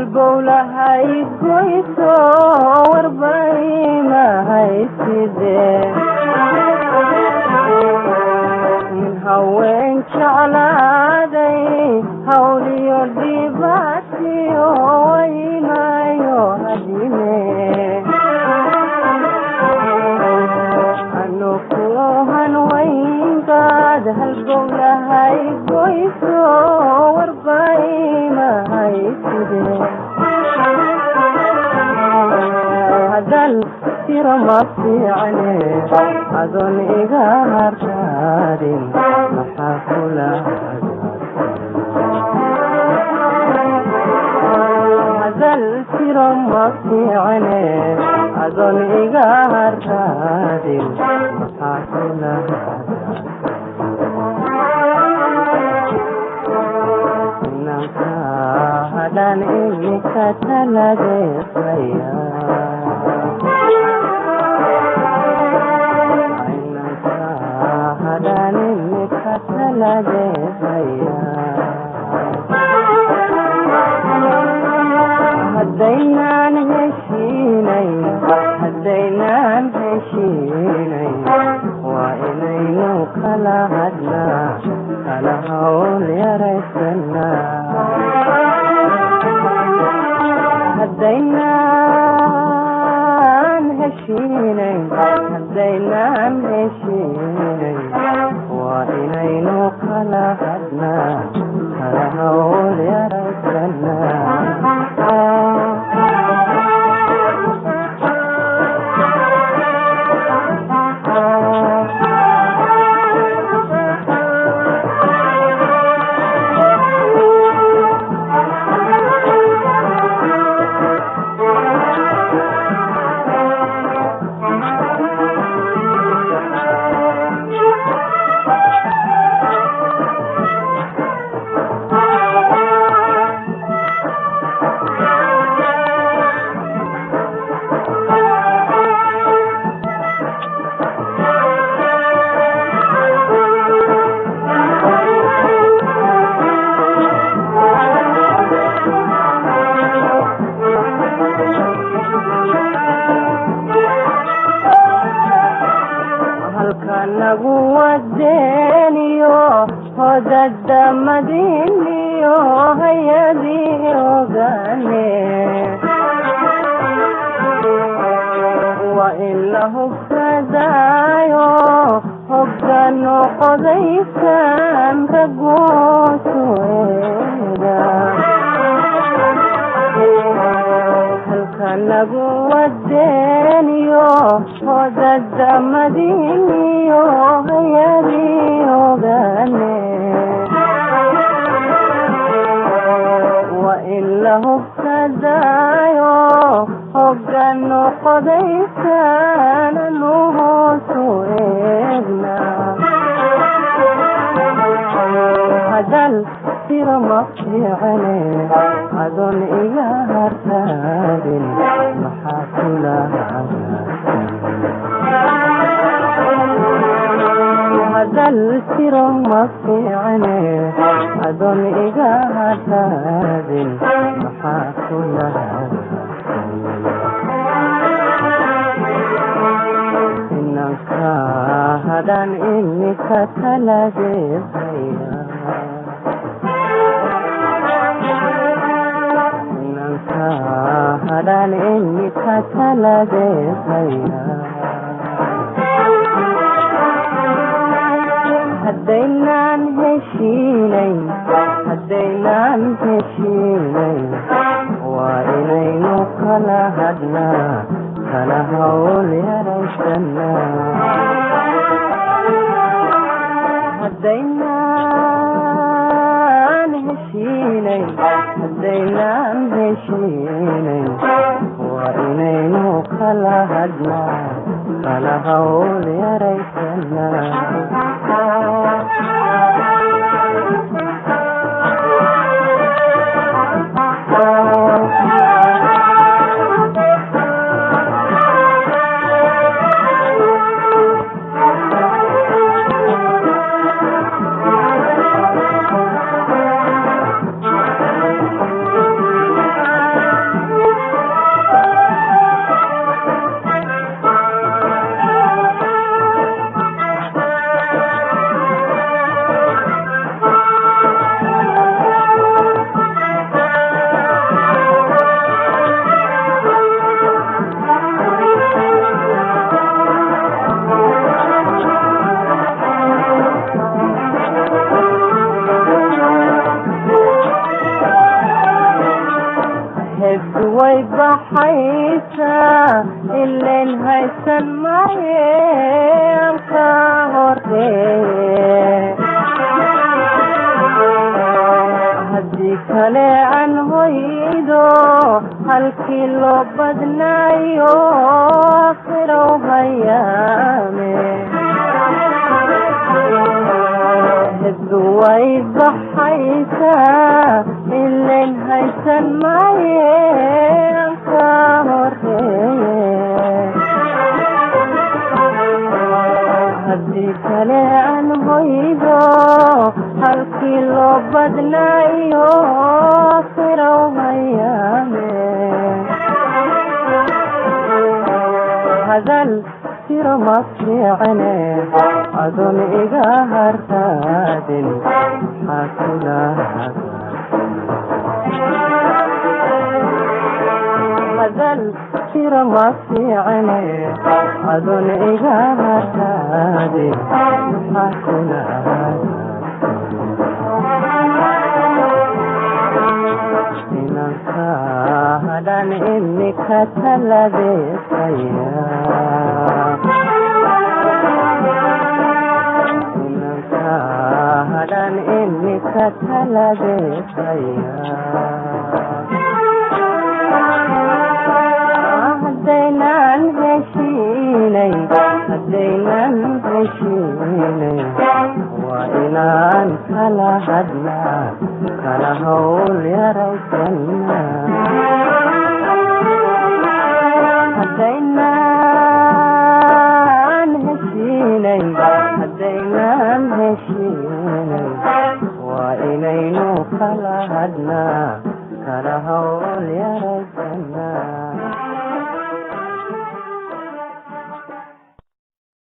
halbowla haygoyso warbayma hayside min haween jeclaaday hawliyo dhibaatiyo waynayo hadine anukuhan wayngaad halbowla haygoyso warbayma hayside hadal tiro ma fiicane adoon iga hartaadin maxaa kula hadal tiro ma fiicane adoon iga hartaadin maxaa kula inanka hadaan imika talageesaya haddaynaan heshiinay waa inaynu kala hadnaa kala hawl yaraysanaa haddaynaan heshiinay waa inaynu kala hadnaa kala hawl yaraysanaa nagu wadeeniyo hodada madiniyo hayadii ogaane waa in la hubsadaayo hoggaano qodaysan ragoosu eega halka nagu wadeeniyo hodada madiniyo hayadii ogaane waa in la hubsadaayo hoggaano qodaysan anu hoosu eegna hadal tiro ma fiicane adoon iga hartaadin maxaa kula hadal tiro ma fiicane adoon iga hartaadin maxaa kula inanka hadaan imika talageesaya inanka hadaan imika talageesaya haddaynaan heshiinay waa inaynu kala hadnaa kala hawl yaraysanaa haddaynaan heshiinay waa inaynu kala hadnaa kala hawl yaraysanaa baxaysaa ileen haysan maayeen ka horreeye haddii kale aan hoydo halkii loo badnaayo aakhiro hayaame hiddu way baxaysaa ileen haysan maayeen ka horreeye haddii kale aan hoydo halkii loo badnaayo aakhiro hayaame hadal tiro ma fiicne adoon iga hartaadin maxaa kula hadal tiro ma fiicne adoon iga hartaadin maxaa kula inanka hadhan imika taladeesaya inanka hadhan imika taladeesaya haddaynan heshiinay waa inaan kala hadlaa kala hawl yaraysanna haddaynan heshiinay waa inaynu kala hadlaa kala hawl yaraysanna